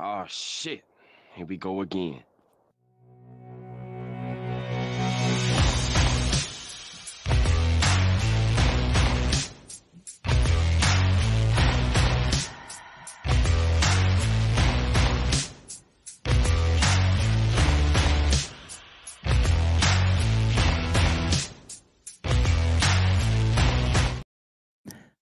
Oh shit. Here we go again.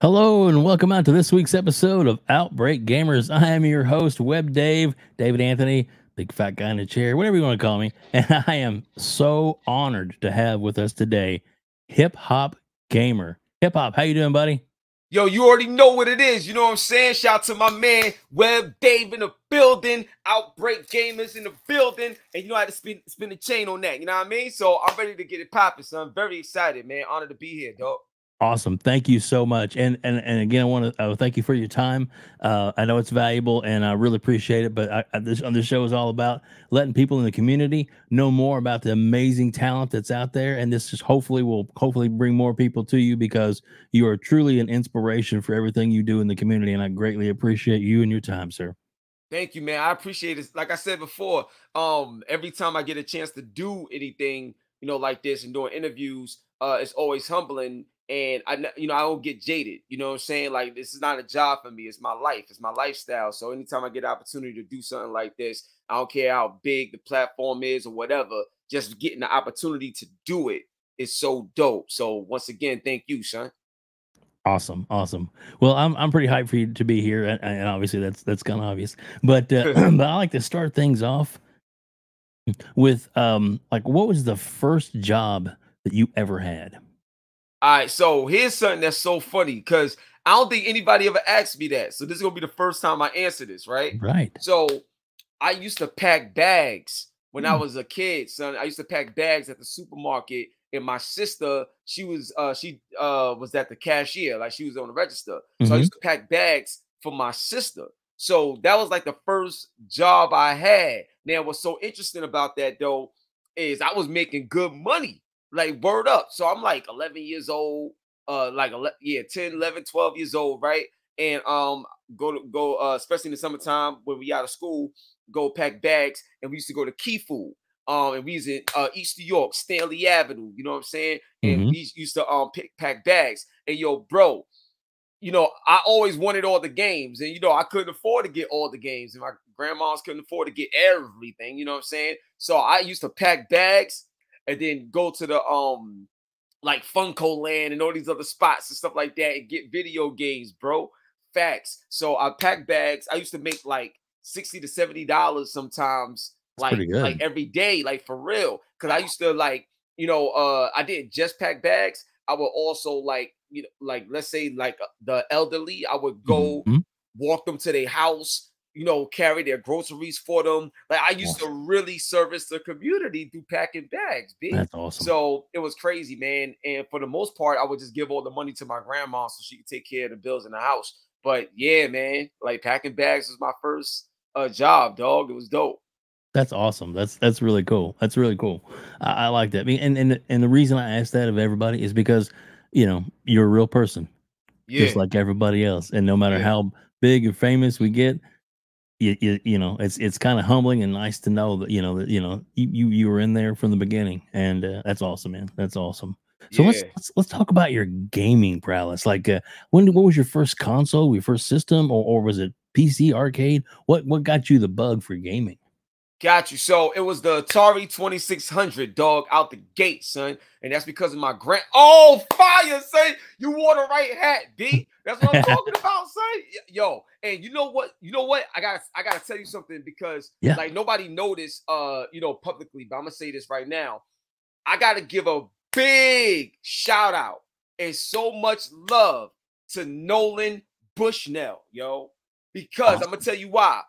Hello and welcome out to this week's episode of Outbreak Gamers. I am your host, WebDave, David Anthony, big fat guy in a chair, whatever you want to call me. And I am so honored to have with us today HipHopGamer. Hip Hop, how you doing, buddy? Yo, you already know what it is. You know what I'm saying? Shout out to my man, WebDave in the building, Outbreak Gamers in the building. And you know I had to spin the chain on that. You know what I mean? So I'm ready to get it popping, son. Very excited, man. Honored to be here, dog. Awesome. Thank you so much. And again, I want to thank you for your time. I know it's valuable and I really appreciate it. But this show is all about letting people in the community know more about the amazing talent that's out there. And this just will bring more people to you because you are truly an inspiration for everything you do in the community. And I greatly appreciate you and your time, sir. Thank you, man. I appreciate it. Like I said before, every time I get a chance to do anything, like this and doing interviews, it's always humbling. And I don't get jaded. You know what I'm saying? Like, this is not a job for me. It's my life. It's my lifestyle. So anytime I get an opportunity to do something like this, I don't care how big the platform is or whatever, just getting the opportunity to do it is so dope. So once again, thank you, son. Awesome. Well, I'm pretty hyped for you to be here, and obviously that's kind of obvious. But but I like to start things off with like, what was the first job that you ever had? All right, so here's something that's so funny because I don't think anybody ever asked me that. So this is gonna be the first time I answer this, right? Right. So I used to pack bags when I was a kid, son. I used to pack bags at the supermarket, and my sister, she was at the cashier, like she was on the register. So I used to pack bags for my sister. So that was like the first job I had. Now, what's so interesting about that though is I was making good money. Like, word up. So I'm like 11 years old, 10, 11, 12 years old, right? And go especially in the summertime when we out of school, go pack bags, and we used to go to Key Food. And we was in East New York, Stanley Avenue, you know what I'm saying? And we used to pack bags. And yo, bro, I always wanted all the games, and I couldn't afford to get all the games, and my grandmas couldn't afford to get everything, you know what I'm saying? So I used to pack bags and then go to the like Funko Land and all these other spots and stuff like that and get video games, bro. Facts. So I packed bags. I used to make like $60 to $70 sometimes, That's pretty good. like every day, like for real. Cause I used to I didn't just pack bags. I would also like let's say like the elderly, I would go walk them to their house, carry their groceries for them. Like I used to really service the community through packing bags, B. That's awesome. So it was crazy, man. And for the most part, I would just give all the money to my grandma so she could take care of the bills in the house. But yeah, man, like packing bags was my first job, dog. It was dope. That's awesome. That's really cool. That's really cool. I like that. I mean, and the reason I asked that of everybody is because you're a real person, just like everybody else. And no matter how big or famous we get, it's kind of humbling and nice to know that you were in there from the beginning, and that's awesome, man. That's awesome. So let's talk about your gaming prowess. Like, what was your first console, your first system, or was it PC, arcade? What got you the bug for gaming? Got you. So it was the Atari 2600, dog, out the gate, son. And that's because of my Oh, fire, son. You wore the right hat, B. That's what I'm talking about, son. Yo, and you know what? I gotta tell you something because like nobody noticed publicly, but I'm gonna say this right now. I gotta give a big shout out and so much love to Nolan Bushnell, yo. Because I'm gonna tell you why.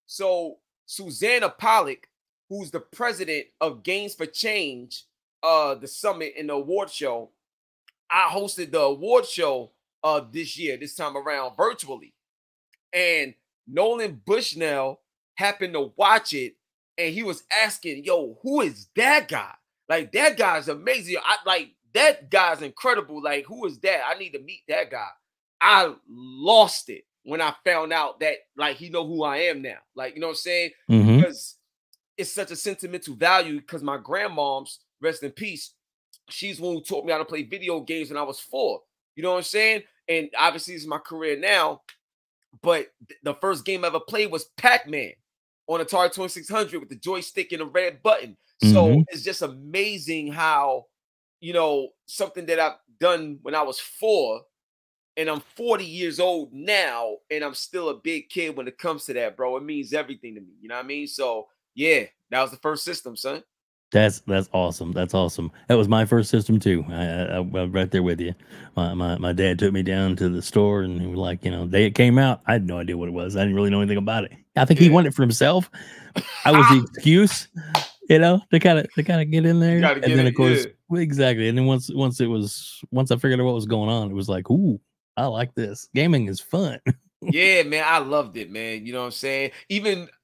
So Susanna Pollock, who's the president of Games for Change, the summit and the award show, I hosted the award show this time around virtually. And Nolan Bushnell happened to watch it, and he was asking, yo, who is that guy? Like, that guy's amazing. That guy's incredible. Like, who is that? I need to meet that guy. I lost it. when I found out that like he know who I am now. Like, you know what I'm saying? Mm-hmm. Because it's such a sentimental value because my grandmom's, rest in peace, she's one who taught me how to play video games when I was 4. You know what I'm saying? And obviously it's my career now. But the first game I ever played was Pac-Man on Atari 2600 with the joystick and the red button. So it's just amazing how, you know, something that I've done when I was 4 and I'm 40 years old now and I'm still a big kid when it comes to that, bro. It means everything to me. You know what I mean? So yeah, that was the first system, son. That's awesome. That's awesome. That was my first system too. I'm right there with you. My dad took me down to the store and he was like, you know, the day it came out, I had no idea what it was. I didn't really know anything about it. I think he wanted it for himself. I was the excuse, you know, to kind of get in there. And then of course, exactly. And then once I figured out what was going on, it was like, ooh, I like this. Gaming is fun. Yeah, man, I loved it, man. You know what I'm saying?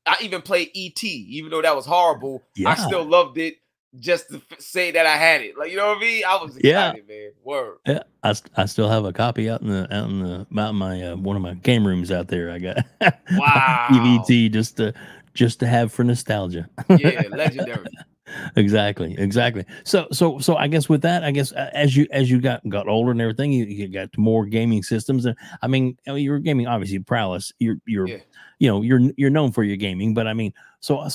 I even played ET, even though that was horrible. Yeah. I still loved it just to say that I had it. Like, you know what I mean? I was excited, man. Word. Yeah, I still have a copy out in my one of my game rooms out there. I got wow EVT just to have for nostalgia. Yeah, legendary. Exactly. So I guess with that, as you got older and everything, you got more gaming systems. And I mean, you're gaming obviously prowess. You're you know you're known for your gaming, but I mean, so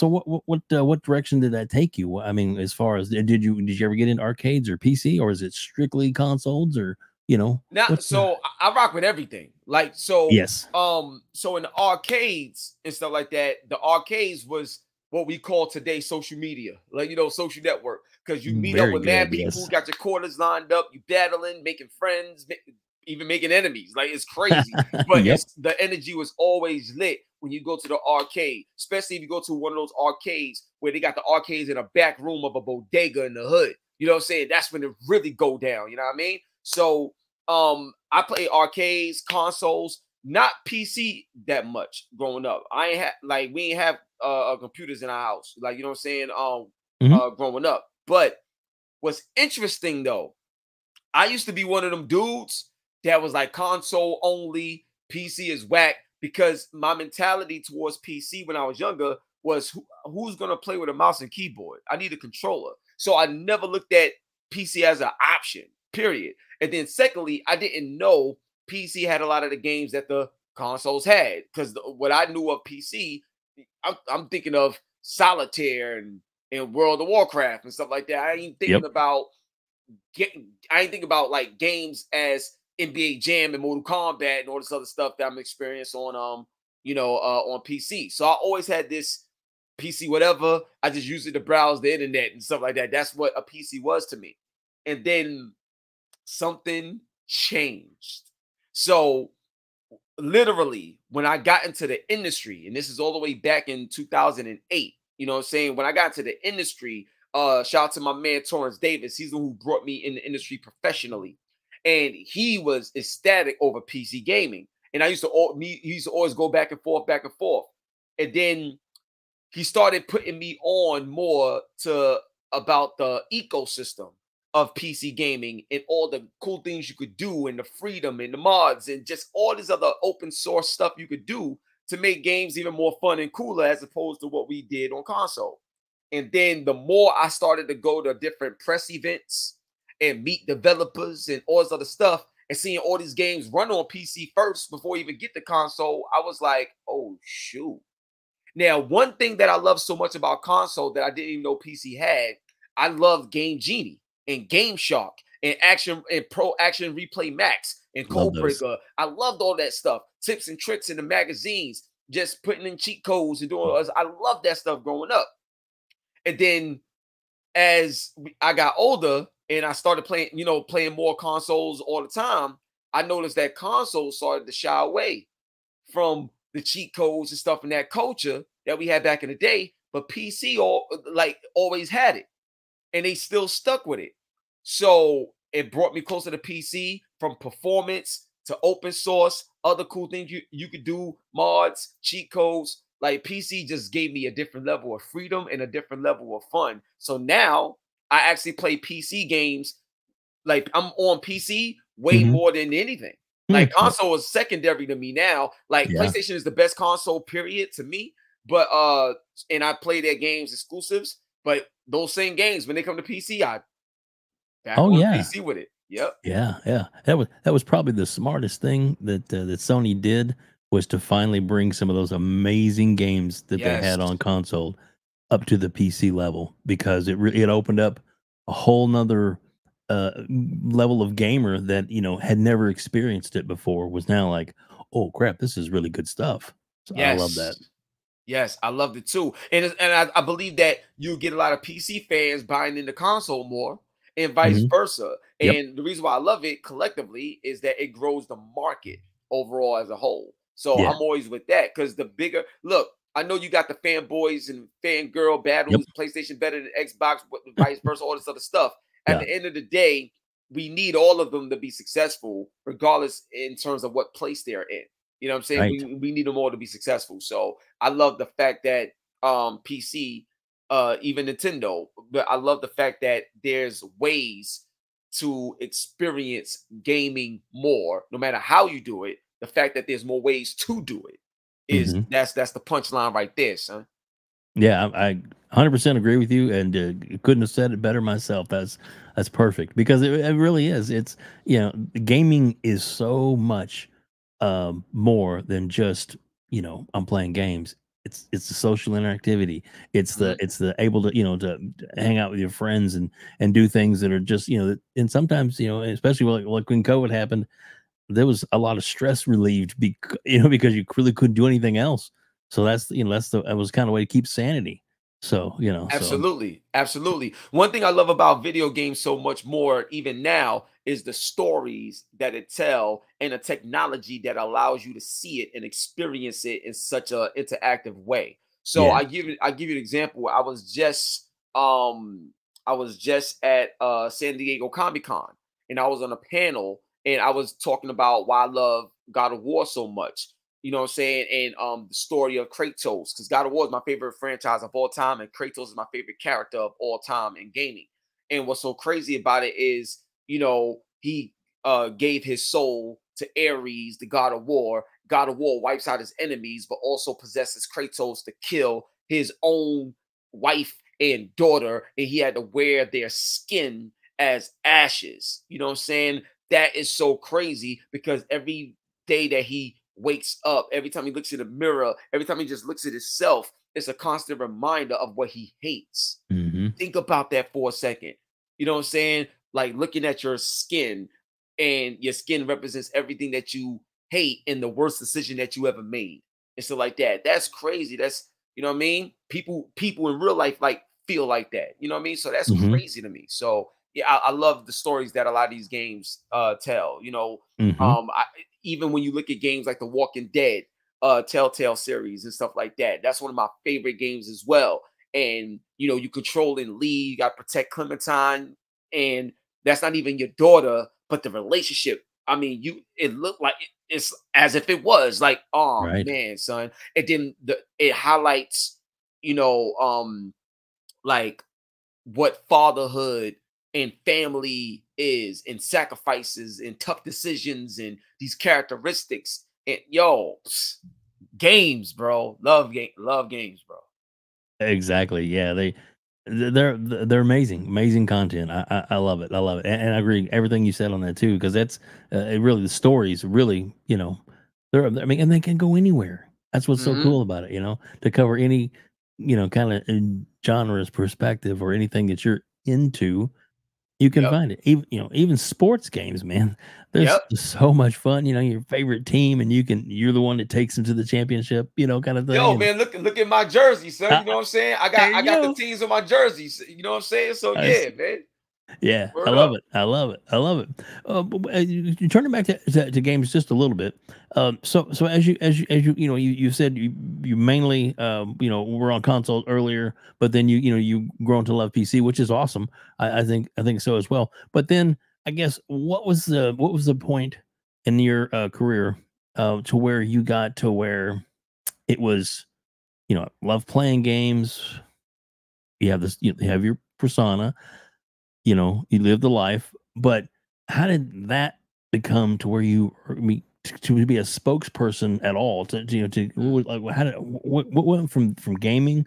what direction did that take you? I mean, as far as did you ever get into arcades or PC, or is it strictly consoles, or you know? Now, so I rock with everything. Like, so yes. So in the arcades and stuff like that, the arcades was what we call today social media, like, you know, social network, because you meet up with mad people, who got your quarters lined up, you battling, making friends, even making enemies. Like, it's crazy, but the energy was always lit when you go to the arcade, especially if you go to one of those arcades where they got the arcades in a back room of a bodega in the hood. You know what I'm saying? That's when it really go down. You know what I mean? So I play arcades, consoles, not PC that much growing up. I ain't had we ain't have computers in our house, like, you know what I'm saying, growing up. But what's interesting though, I used to be one of them dudes that was like console only, PC is whack, because my mentality towards PC when I was younger was who's gonna play with a mouse and keyboard? I need a controller. So I never looked at PC as an option, period. And then secondly, I didn't know PC had a lot of the games that the consoles had, because what I knew of PC, I'm thinking of Solitaire and World of Warcraft and stuff like that. I ain't thinking about like games as NBA Jam and Mortal Kombat and all this other stuff that I'm experiencing on on PC. So I always had this PC whatever. I just used it to browse the internet and stuff like that. That's what a PC was to me. And then something changed. So literally, when I got into the industry, and this is all the way back in 2008, you know what I'm saying? When I got into the industry, shout out to my man Torrance Davis. He's the one who brought me in the industry professionally. And he was ecstatic over PC gaming. And he used to always go back and forth. And then he started putting me on more to about the ecosystem of PC gaming and all the cool things you could do and the freedom and the mods and just all this other open source stuff you could do to make games even more fun and cooler as opposed to what we did on console. And then the more I started to go to different press events and meet developers and all this other stuff and seeing all these games run on PC first before you even get the console, I was like, oh, shoot. Now, one thing that I love so much about console that I didn't even know PC had, I love Game Genie and Game Shark and Action and Pro Action Replay Max and Codebreaker. I loved all that stuff. Tips and tricks in the magazines, just putting in cheat codes and doing. I love that stuff growing up. And then as I got older and I started playing more consoles all the time, I noticed that consoles started to shy away from the cheat codes and stuff in that culture that we had back in the day. But PC always had it, and they still stuck with it. So it brought me closer to PC, from performance to open source, other cool things you could do, mods, cheat codes. Like, PC just gave me a different level of freedom and a different level of fun. So now I actually play PC games. Like, I'm on PC way more than anything. Like console is secondary to me now. Like Yeah. PlayStation is the best console, period, to me. But and I play their games exclusives. But those same games, when they come to PC, I back Oh on yeah. PC with it. Yep. Yeah, yeah. That was probably the smartest thing that Sony did, was to finally bring some of those amazing games that they Yes. had on console up to the PC level, because it opened up a whole nother level of gamer that, had never experienced it before, was now like, oh crap, this is really good stuff. So I love that. Yes. Yes, I loved it too, and I believe that you get a lot of PC fans buying into console more, and vice Mhm. versa. Yep. And the reason why I love it collectively is that it grows the market overall as a whole. So Yeah. I'm always with that, because the bigger look, I know you got the fanboys and fangirl Yep. battles, PlayStation better than Xbox, vice versa, all this other stuff. At Yeah. the end of the day, we need all of them to be successful, regardless in terms of what place they're in. You know what I'm saying? Right. We need them all to be successful. So I love the fact that PC, even Nintendo, but I love the fact that there's ways to experience gaming more, no matter how you do it. The fact that there's more ways to do it is Mhm. that's the punchline right there, son. Yeah, I 100% agree with you, and couldn't have said it better myself. That's perfect, because it really is. It's, gaming is so much more than just, I'm playing games. It's the social interactivity. It's the Mhm. it's the able to, to hang out with your friends and do things that are just, and sometimes, especially like when COVID happened, there was a lot of stress relieved, because you really couldn't do anything else. So that was kind of way to keep sanity. So, Absolutely. Absolutely. One thing I love about video games so much more, even now, is the stories that it tell, and the technology that allows you to see it and experience it in such a interactive way. So yeah. I give you an example. I was just at San Diego Comic Con, and I was on a panel, and I was talking about why I love God of War so much. You know what I'm saying? And the story of Kratos, because God of War is my favorite franchise of all time, and Kratos is my favorite character of all time in gaming. And what's so crazy about it is, he gave his soul to Ares, the God of War. God of War wipes out his enemies, but also possesses Kratos to kill his own wife and daughter, and he had to wear their skin as ashes. You know what I'm saying? That is so crazy, because every day that he wakes up, every time he looks in the mirror, every time he just looks at himself, it's a constant reminder of what he hates. Hmm. Think about that for a second. You know what I'm saying? Like looking at your skin, and your skin represents everything that you hate and the worst decision that you ever made. And so like that. That's crazy. That's, you know what I mean? People in real life like feel like that. You know what I mean? So that's Hmm. crazy to me. So yeah, I love the stories that a lot of these games tell. Hmm. Even when you look at games like The Walking Dead, Telltale series and stuff like that, that's one of my favorite games as well. And you control and lead, you got to protect Clementine, and that's not even your daughter, but the relationship. I mean, it looked like it's as if it was like, oh Right. man, son. And then it highlights, you know, like what fatherhood and family is, and sacrifices and tough decisions and these characteristics. And games, bro. Love games, bro. Exactly. Yeah. They're amazing, amazing content. I love it. I love it. And I agree everything you said on that too, because that's it really, the stories really, I mean, and they can go anywhere. That's what's so Hmm. cool about it, to cover any, kind of genres perspective, or anything that you're into. You can Yep. find it. Even sports games, man. There's Yep. so much fun. Your favorite team, and you're the one that takes them to the championship, kind of thing. Yo, And man, look at my jersey, son. You know what I'm saying? I there got I you got the go. teams on my jerseys. You know what I'm saying? So I yeah, man. Yeah, I Word love up. it. I love it. I love it. Turning back to games just a little bit. So you said you mainly were on console earlier, but then you grown to love PC, which is awesome. I think so as well. But then I guess what was the point in your career to where you got to where it was, love playing games. You have this. You have your persona. You live the life, but how did that become to where you to be a spokesperson at all? Like how did what went from gaming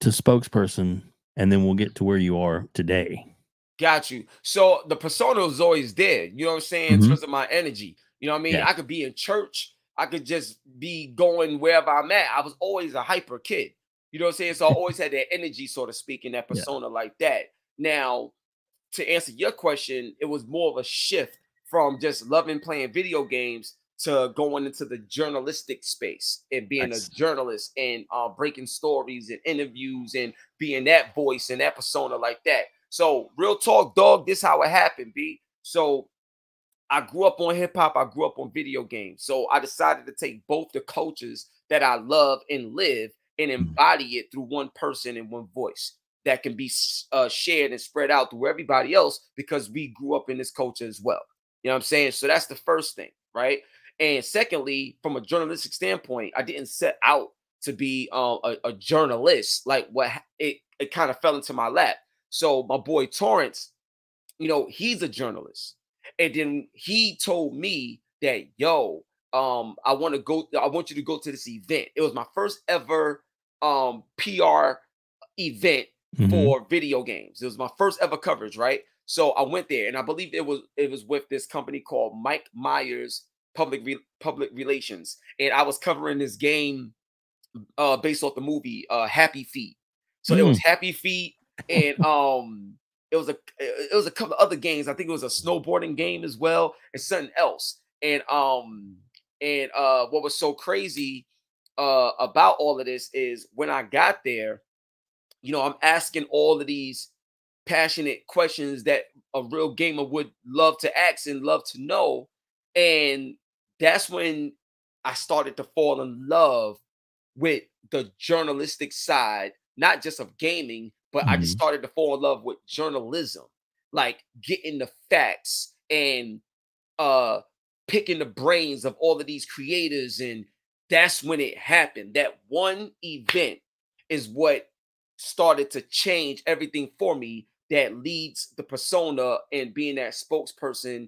to spokesperson, and then we'll get to where you are today. Got you. So the persona was always there. You know what I'm saying? In terms of my energy. You know what I mean? Yeah. I could be in church. I could just be going wherever I'm at. I was always a hyper kid. You know what I'm saying? So I always had that energy, so to speak, in that persona like that. Now, to answer your question, it was more of a shift from just loving playing video games to going into the journalistic space and being a journalist and breaking stories and interviews and being that voice and that persona like that. So real talk, dog, this how it happened, B. So I grew up on hip hop. I grew up on video games. So I decided to take both the cultures that I love and live and embody it through one person and one voice that can be shared and spread out through everybody else because we grew up in this culture as well. You know what I'm saying? So that's the first thing, right? And secondly, from a journalistic standpoint, I didn't set out to be a journalist. Like it kind of fell into my lap. So my boy Torrance, you know, he's a journalist. And then he told me that, yo, I want you to go to this event. It was my first ever PR event for video games. It was my first ever coverage, right? So I went there, and I believe it was with this company called Mike Myers Public Relations, and I was covering this game based off the movie Happy Feet. So it was Happy Feet, and it was a couple of other games. I think it was a snowboarding game as well, and something else. And what was so crazy about all of this is when I got there, you know, I'm asking all of these passionate questions that a real gamer would love to ask and love to know. And that's when I started to fall in love with the journalistic side, not just of gaming, but I just started to fall in love with journalism, like getting the facts and picking the brains of all of these creators. And that's when it happened. That one event is what started to change everything for me, that leads the persona and being that spokesperson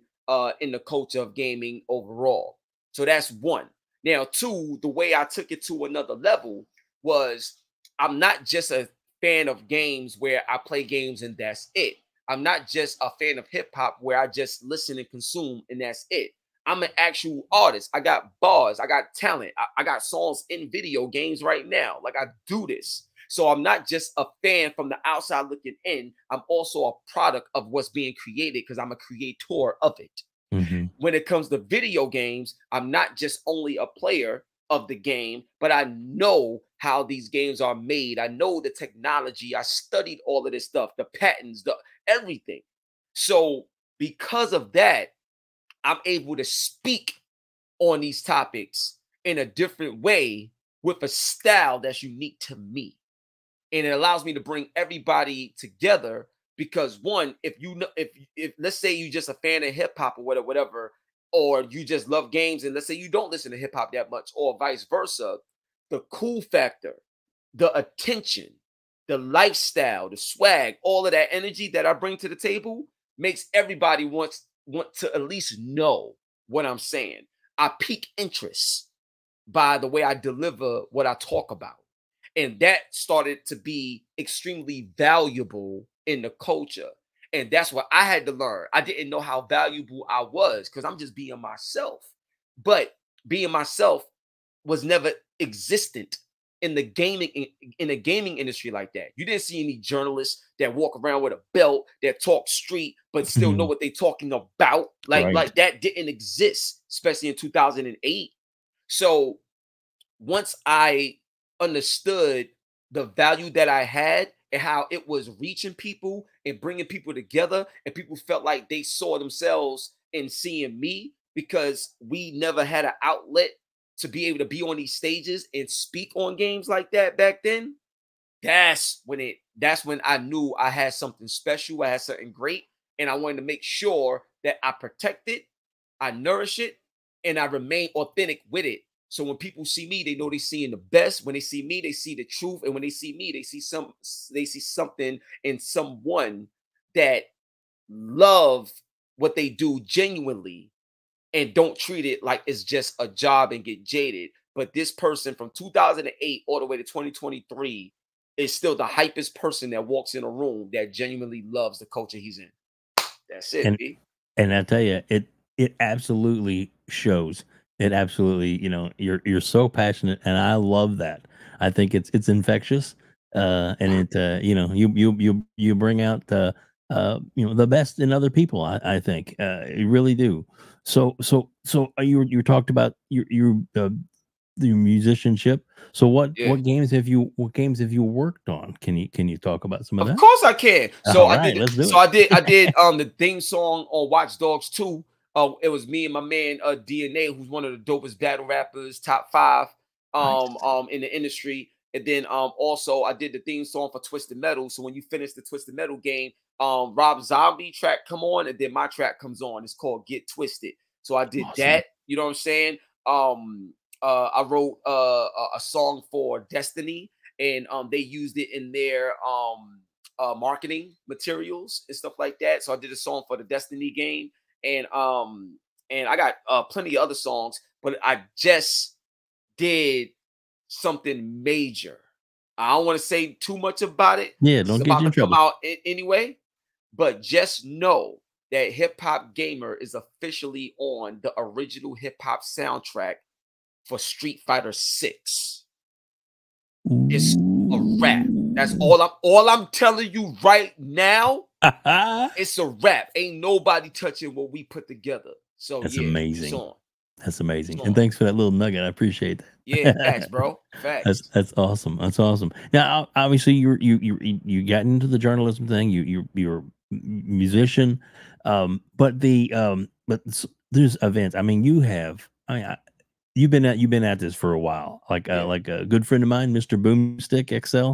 in the culture of gaming overall. So that's one. Now, two, the way I took it to another level was I'm not just a fan of games where I play games and that's it. I'm not just a fan of hip hop where I just listen and consume and that's it. I'm an actual artist. I got bars. I got talent. I got songs in video games right now. Like I do this. So I'm not just a fan from the outside looking in. I'm also a product of what's being created because I'm a creator of it. When it comes to video games, I'm not just only a player of the game, but I know how these games are made. I know the technology. I studied all of this stuff, the patents, the everything. So because of that, I'm able to speak on these topics in a different way with a style that's unique to me. And it allows me to bring everybody together because one, if you know, if let's say you just a fan of hip hop or whatever, or you just love games, and let's say you don't listen to hip hop that much, or vice versa, the cool factor, the attention, the lifestyle, the swag, all of that energy that I bring to the table makes everybody want to at least know what I'm saying. I pique interest by the way I deliver what I talk about. And that started to be extremely valuable in the culture. And that's what I had to learn. I didn't know how valuable I was because I'm just being myself. But being myself was never existent in the gaming industry like that. You didn't see any journalists that walk around with a belt that talk street but still know what they're talking about. Like that didn't exist, especially in 2008. So once I understood the value that I had and how it was reaching people and bringing people together, and people felt like they saw themselves in seeing me because we never had an outlet to be able to be on these stages and speak on games like that back then. That's when I knew I had something special. I had something great, and I wanted to make sure that I protect it, I nourish it, and I remain authentic with it. So when people see me, they know they're seeing the best. When they see me, they see the truth. And when they see me, they see something in someone that love what they do genuinely and don't treat it like it's just a job and get jaded. But this person from 2008 all the way to 2023 is still the hypest person that walks in a room that genuinely loves the culture he's in. That's it, B. And I tell you, it absolutely shows. It absolutely, you know, you're so passionate, and I love that. I think it's infectious, and it, you know, you bring out the, you know, the best in other people. I think you really do. So you talked about your musicianship. So what games have you worked on? Can you talk about some of that? Of course I can. So All right, let's do it. I did the theme song on Watch Dogs 2. It was me and my man DNA, who's one of the dopest battle rappers, top 5 in the industry. And then also I did the theme song for Twisted Metal. So when you finish the Twisted Metal game, Rob Zombie track come on, and then my track comes on. It's called Get Twisted. So I did that. You know what I'm saying? I wrote a song for Destiny, and they used it in their marketing materials and stuff like that. So I did a song for the Destiny game, and I got plenty of other songs, but I just did something major. I don't want to say too much about it. Yeah, don't get you in trouble. Come out anyway, but just know that HipHopGamer is officially on the original hip hop soundtrack for Street Fighter 6. It's a wrap. That's all I'm telling you right now. It's a wrap. Ain't nobody touching what we put together. So that's yeah, amazing. That's amazing. And thanks for that little nugget. I appreciate that. Yeah, facts, bro. Facts. That's awesome. That's awesome. Now, obviously, you got into the journalism thing. You're a musician, but there's events. I mean, you've been at this for a while. Like a good friend of mine, Mr. Boomstick XL.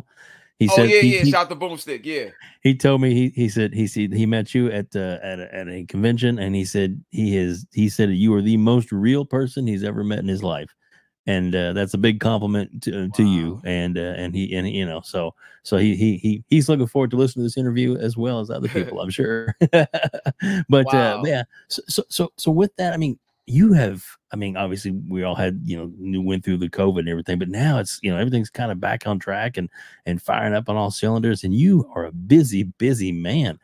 He said, shout out to Boomstick. Yeah, he told me he said he met you at a convention, and he said he said you are the most real person he's ever met in his life, and that's a big compliment to you. And he you know, so he's looking forward to listening to this interview as well as other people, I'm sure. But yeah, so with that, I mean, obviously we all had, went through the COVID and everything, but now it's, everything's kind of back on track and firing up on all cylinders, and you are a busy man.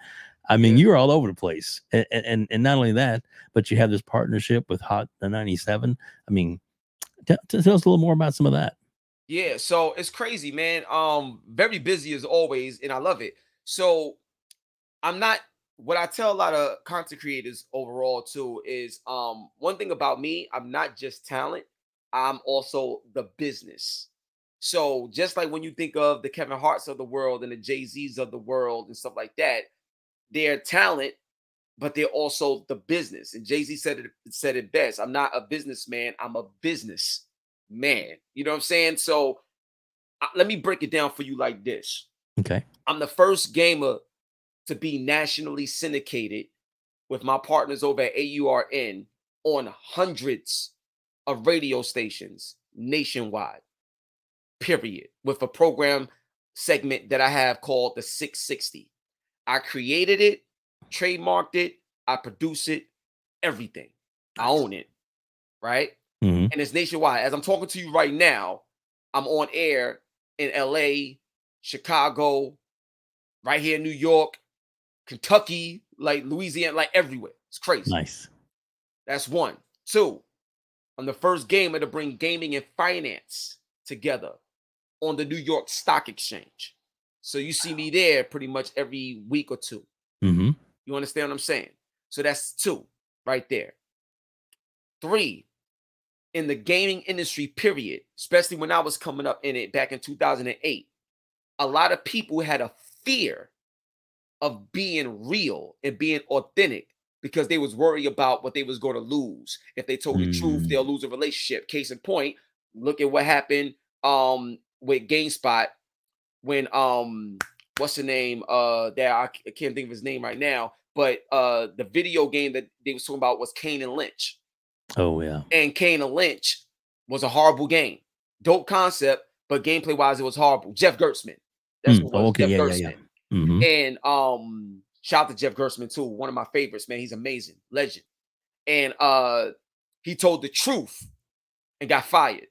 I mean, you're all over the place. And not only that, but you have this partnership with Hot 97. I mean, tell us a little more about some of that. Yeah, so it's crazy, man. Very busy as always, and I love it. So what I tell a lot of content creators overall too is one thing about me, I'm not just talent, I'm also the business. So just like when you think of the Kevin Harts of the world and the Jay-Z's of the world and stuff like that, they're talent, but they're also the business. And Jay-Z said it best. I'm not a businessman, I'm a business man. You know what I'm saying? So let me break it down for you like this. Okay. I'm the first gamer to be nationally syndicated with my partners over at AURN on hundreds of radio stations nationwide, period, with a program segment that I have called the 660. I created it, trademarked it, I produce it, everything. I own it, right? Mm-hmm. And it's nationwide. As I'm talking to you right now, I'm on air in LA, Chicago, right here in New York, Kentucky, like Louisiana, like everywhere. It's crazy. Nice. That's one. Two, I'm the first gamer to bring gaming and finance together on the New York Stock Exchange. So you see me there pretty much every week or two. Mm-hmm. You understand what I'm saying? So that's two right there. Three, in the gaming industry, period, especially when I was coming up in it back in 2008, a lot of people had a fear of being real and being authentic because they was worried about what they was going to lose. If they told the truth, they'll lose a relationship. Case in point, look at what happened with GameSpot when what's the name? I can't think of his name right now, but the video game that they was talking about was Kane and Lynch. Oh yeah. And Kane and Lynch was a horrible game. Dope concept, but gameplay wise, it was horrible. Jeff Gertzman. That's what it was. Okay, Jeff yeah, Gertzman. yeah. Mm-hmm. And shout out to Jeff Gertzman too. One of my favorites, man. He's amazing. Legend. And He told the truth and got fired.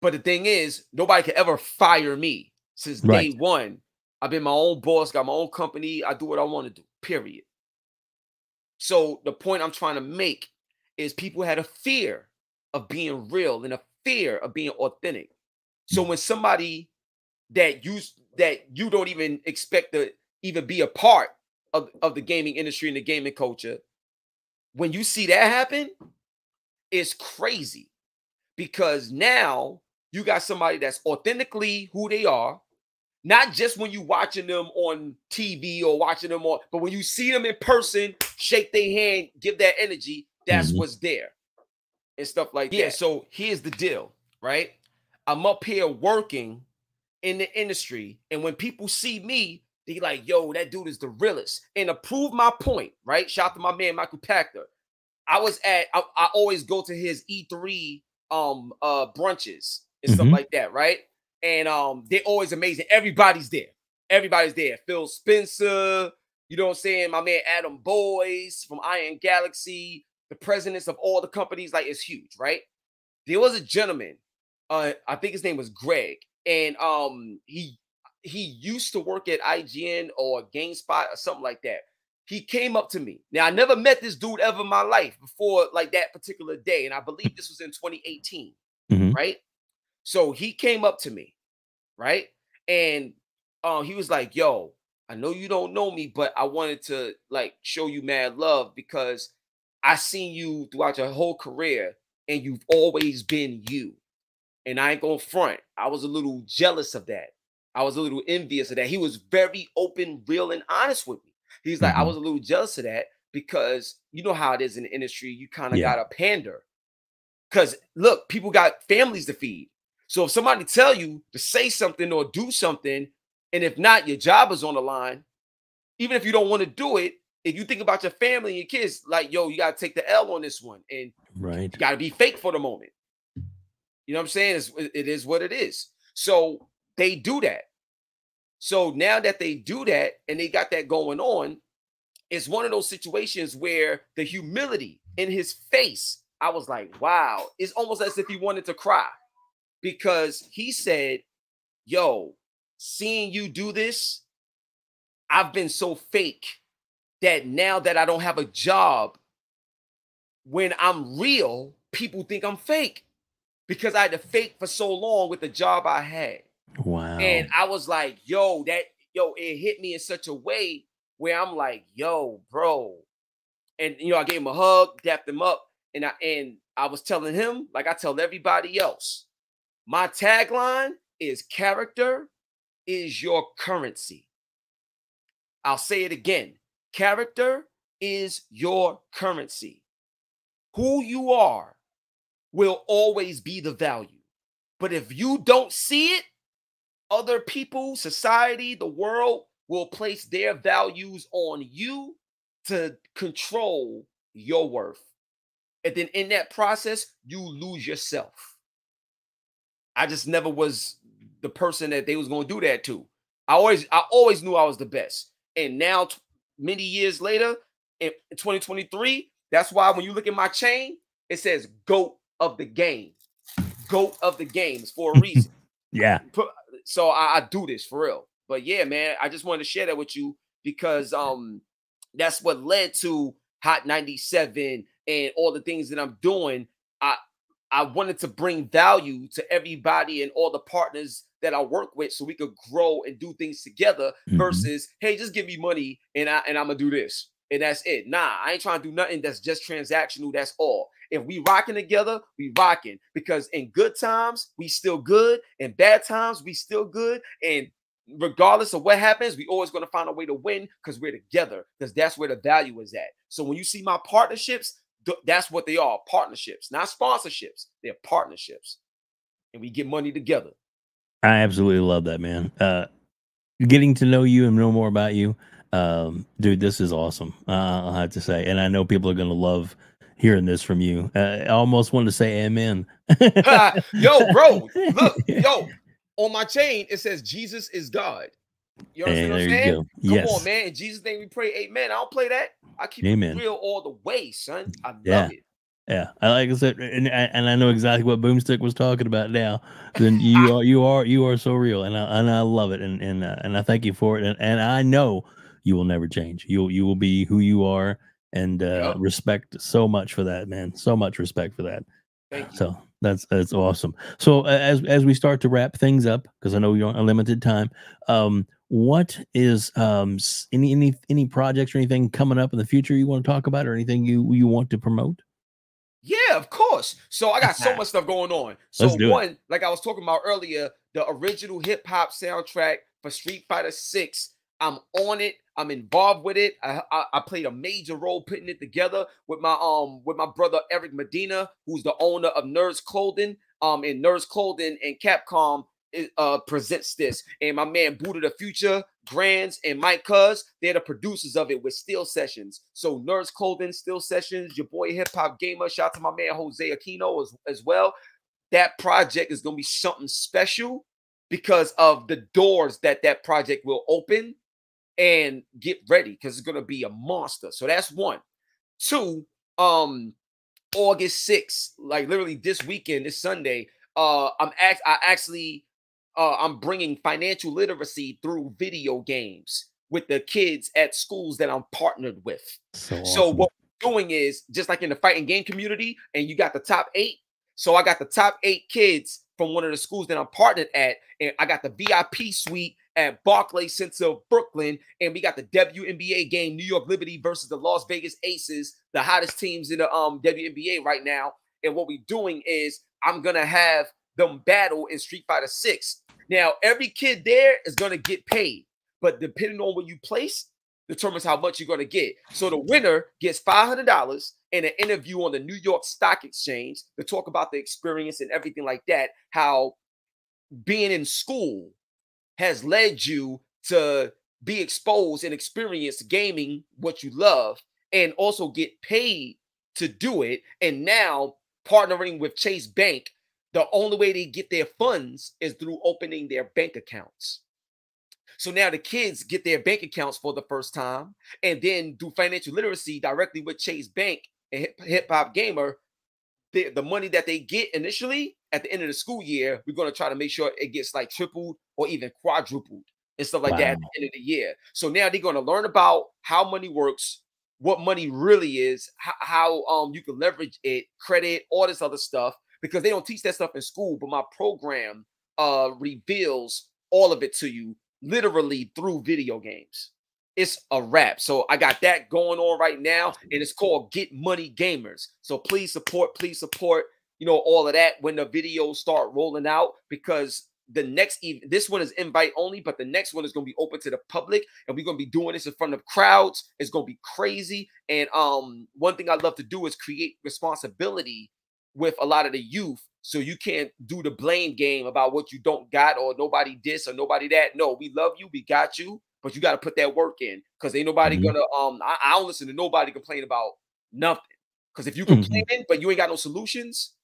But the thing is, nobody could ever fire me since day one. I've been my own boss, got my own company. I do what I want to do, period. So the point I'm trying to make is people had a fear of being real and a fear of being authentic. So when somebody that you don't even expect to even be a part of the gaming industry and the gaming culture, when you see that happen, it's crazy. Because now you got somebody that's authentically who they are, not just when you watching them on TV or watching them on, but when you see them in person, shake their hand, give that energy, that's what's there and stuff like that. So here's the deal, right? I'm up here working in the industry, and when people see me, they like, yo, that dude is the realest. And to prove my point, right? Shout out to my man, Michael Pachter. I always go to his E3 brunches and stuff like that, right? And they're always amazing. Everybody's there. Everybody's there. Phil Spencer, you know what I'm saying? My man Adam Boyce from Iron Galaxy, the presidents of all the companies, like it's huge, right? There was a gentleman, I think his name was Greg, and he used to work at IGN or GameSpot or something like that. He came up to me. Now, I never met this dude ever in my life before, like that particular day. And I believe this was in 2018, right? So he came up to me, right? And he was like, yo, I know you don't know me, but I wanted to like show you mad love because I seen you throughout your whole career and you've always been you. And I ain't gonna front. I was a little jealous of that. I was a little envious of that. He was very open, real, and honest with me. He's like, I was a little jealous of that because you know how it is in the industry. You kind of got to pander because look, people got families to feed. So if somebody tell you to say something or do something, and if not, your job is on the line, even if you don't want to do it, if you think about your family and your kids, like, yo, you got to take the L on this one. And you got to be fake for the moment. You know what I'm saying? It is what it is. So they do that. So now that they do that and they got that going on, it's one of those situations where the humility in his face, I was like, wow, it's almost as if he wanted to cry because he said, yo, seeing you do this, I've been so fake that now that I don't have a job, when I'm real, people think I'm fake because I had to fake for so long with the job I had. Wow. And I was like, yo, it hit me in such a way where I'm like, yo, bro. And I gave him a hug, dapped him up, and I was telling him, like I tell everybody else, my tagline is character is your currency. I'll say it again. Character is your currency. Who you are will always be the value. But if you don't see it, other people, society, the world will place their values on you to control your worth. And then in that process, you lose yourself. I just never was the person that they was going to do that to. I always knew I was the best. And now, many years later, in 2023, that's why when you look at my chain, it says GOAT of the game. GOAT of the game is for a reason. Yeah. So I do this for real. But yeah, man, I just wanted to share that with you because that's what led to Hot 97 and all the things that I'm doing. I wanted to bring value to everybody and all the partners that I work with so we could grow and do things together versus, hey, just give me money and I'm gonna do this. And that's it. Nah, I ain't trying to do nothing that's just transactional. That's all. If we rocking together, we rocking. Because in good times, we still good. In bad times, we still good. And regardless of what happens, we always going to find a way to win because we're together. Because that's where the value is at. So when you see my partnerships, that's what they are. Partnerships, not sponsorships. They're partnerships. And we get money together. I absolutely love that, man. Getting to know you and know more about you. Dude, this is awesome. I'll have to say. And I know people are going to love hearing this from you. I almost wanted to say amen. Yo, bro, look, yo, on my chain, it says Jesus is God. You understand what I'm saying? Come on, man. In Jesus' name we pray, amen. I don't play that. I keep it real all the way, son. I love it. Yeah, like I said, and I know exactly what Boomstick was talking about now. Then you are so real, and I love it, and I thank you for it, and I know you will never change. You will be who you are, and Yep. respect so much for that, man. So much respect for that. Thank you. So that's awesome. So as we start to wrap things up, because I know you're on a limited time, what is any projects or anything coming up in the future you want to talk about, or anything you want to promote? Yeah, of course. So I got so much stuff going on. Let's So do it. one, like I was talking about earlier, the original hip hop soundtrack for Street Fighter 6. I'm on it. I'm involved with it. I played a major role putting it together with my brother Eric Medina, who's the owner of Nerds Clothing. And Nerds Clothing and Capcom presents this. And my man Buddha the Future, Grands, and Mike Cuz, they're the producers of it with Steel Sessions. So Nerds Clothing, Steel Sessions, your boy HipHopGamer. Shout out to my man Jose Aquino as well. That project is gonna be something special because of the doors that project will open. And get ready because it's gonna be a monster. So that's one. Two, August 6th, like literally this weekend, this Sunday, I'm bringing financial literacy through video games with the kids at schools that I'm partnered with. So So what we're doing is just like in the fighting game community, and you got the top 8. So I got the top 8 kids from one of the schools that I'm partnered at, and I got the VIP suite at Barclays Center, Brooklyn, and we got the WNBA game, New York Liberty versus the Las Vegas Aces, the hottest teams in the WNBA right now. And what we're doing is I'm gonna have them battle in Street Fighter 6. Now, every kid there is gonna get paid, but depending on where you place, determines how much you're gonna get. So the winner gets $500 and an interview on the New York Stock Exchange to talk about the experience and everything like that. How being in school has led you to be exposed and experience gaming, what you love, and also get paid to do it. And now partnering with Chase Bank, the only way they get their funds is through opening their bank accounts. So now the kids get their bank accounts for the first time and then do financial literacy directly with Chase Bank and HipHopGamer. The money that they get initially at the end of the school year, we're going to try to make sure it gets like tripled or even quadrupled and stuff like that at the end of the year. So now they're going to learn about how money works, what money really is, how you can leverage it, credit, all this other stuff, because they don't teach that stuff in school. But my program reveals all of it to you literally through video games. It's a wrap. So I got that going on right now, and it's called Get Money Gamers. So please support, all of that when the videos start rolling out, because the next this one is invite only, but the next one is going to be open to the public, and we're going to be doing this in front of crowds. It's going to be crazy. And one thing I love to do is create responsibility with a lot of the youth. So you can't do the blame game about what you don't got or nobody this or nobody that. No, we love you, we got you, but you got to put that work in, because ain't nobody gonna I don't listen to nobody complain about nothing. Because if you complaining but you ain't got no solutions,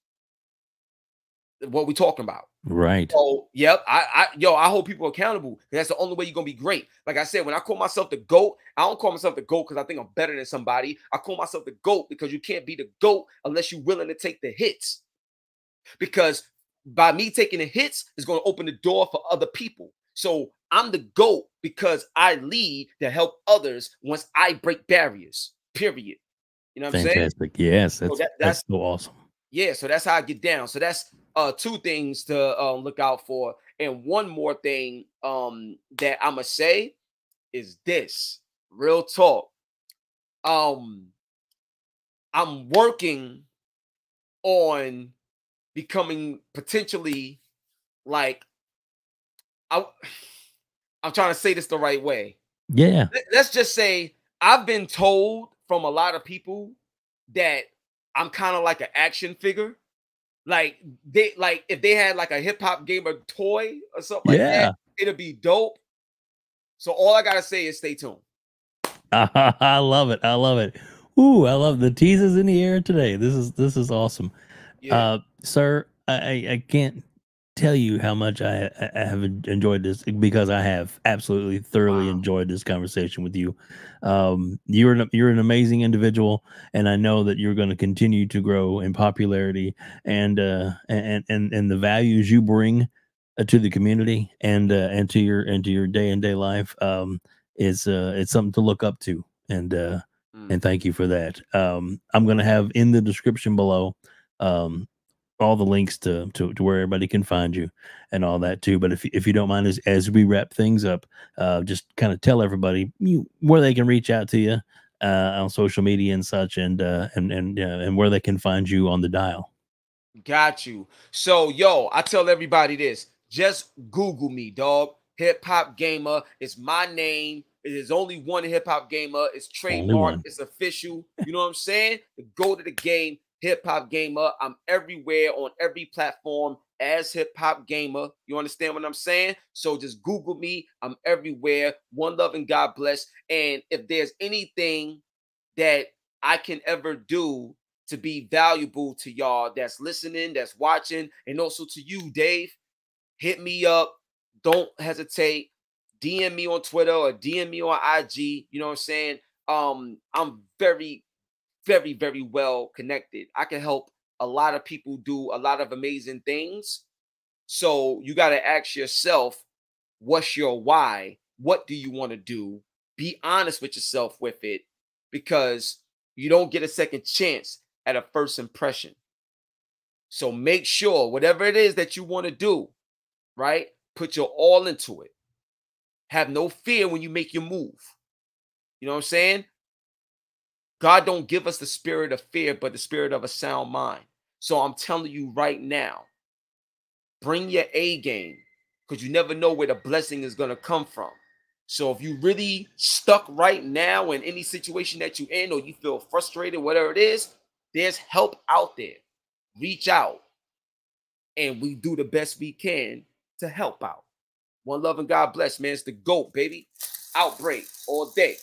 what we talking about? Right. So yep, I hold people accountable. That's the only way you're gonna be great. Like I said, when I call myself the GOAT, I don't call myself the GOAT because I think I'm better than somebody. I call myself the GOAT because you can't be the GOAT unless you're willing to take the hits. Because by me taking the hits is going to open the door for other people. So I'm the GOAT because I lead to help others once I break barriers, period. You know what I'm saying? Fantastic. Yes, that's so awesome. Yeah, so that's how I get down. So that's two things to look out for. And one more thing that I'm going to say is this. Real talk. I'm working on becoming potentially like I'm trying to say this the right way. Yeah. Let's just say I've been told from a lot of people that I'm kind of like an action figure. Like if they had like a HipHopGamer toy or something like that, it'll be dope. So all I gotta say is stay tuned. I love it. I love it. Ooh, I love the teasers in the air today. This is awesome. Yeah. Sir, I can't tell you how much I have enjoyed this, because I have absolutely thoroughly enjoyed this conversation with you. You're an amazing individual, and I know that you're going to continue to grow in popularity and the values you bring to the community and to your day and day life is it's something to look up to, and thank you for that. I'm going to have in the description below all the links to where everybody can find you and all that too. But if you don't mind, as we wrap things up, just kind of tell everybody where they can reach out to you on social media and such, and where they can find you on the dial. Got you. So, yo, I tell everybody this: just Google me, dog. HipHopGamer. It's my name. It is only one HipHopGamer. It's trademarked. It's official. You know what I'm saying? Go to the game. HipHopGamer. I'm everywhere on every platform as HipHopGamer. You understand what I'm saying? So just Google me. I'm everywhere. One love and God bless. And if there's anything that I can ever do to be valuable to y'all that's listening, that's watching, and also to you, Dave, hit me up. Don't hesitate. DM me on Twitter or DM me on IG. You know what I'm saying? I'm very, very, very well connected. I can help a lot of people do a lot of amazing things. So you got to ask yourself, what's your why? What do you want to do? Be honest with yourself with it, because you don't get a second chance at a first impression. So make sure whatever it is that you want to do, right? Put your all into it. Have no fear when you make your move. You know what I'm saying? God don't give us the spirit of fear, but the spirit of a sound mind. So I'm telling you right now, bring your A game, because you never know where the blessing is going to come from. So if you really stuck right now in any situation that you're in, or you feel frustrated, whatever it is, there's help out there. Reach out, and we do the best we can to help out. One love and God bless, man. It's the GOAT, baby. Outbreak all day.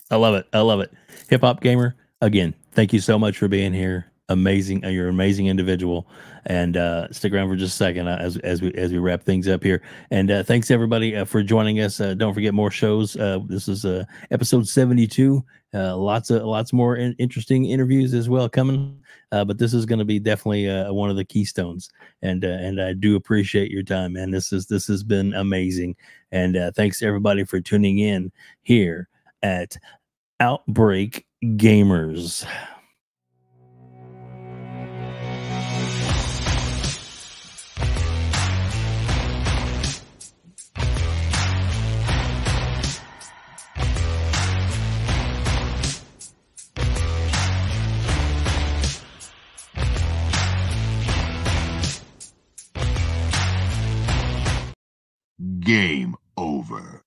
I love it. I love it. HipHopGamer, again, thank you so much for being here. Amazing. You're an amazing individual. And stick around for just a second as we wrap things up here. And thanks everybody for joining us. Don't forget more shows. This is episode 72. Lots more interesting interviews as well coming. But this is going to be definitely one of the keystones. And I do appreciate your time, man. This has been amazing. And thanks everybody for tuning in here at Outbreak Gamers. Game over.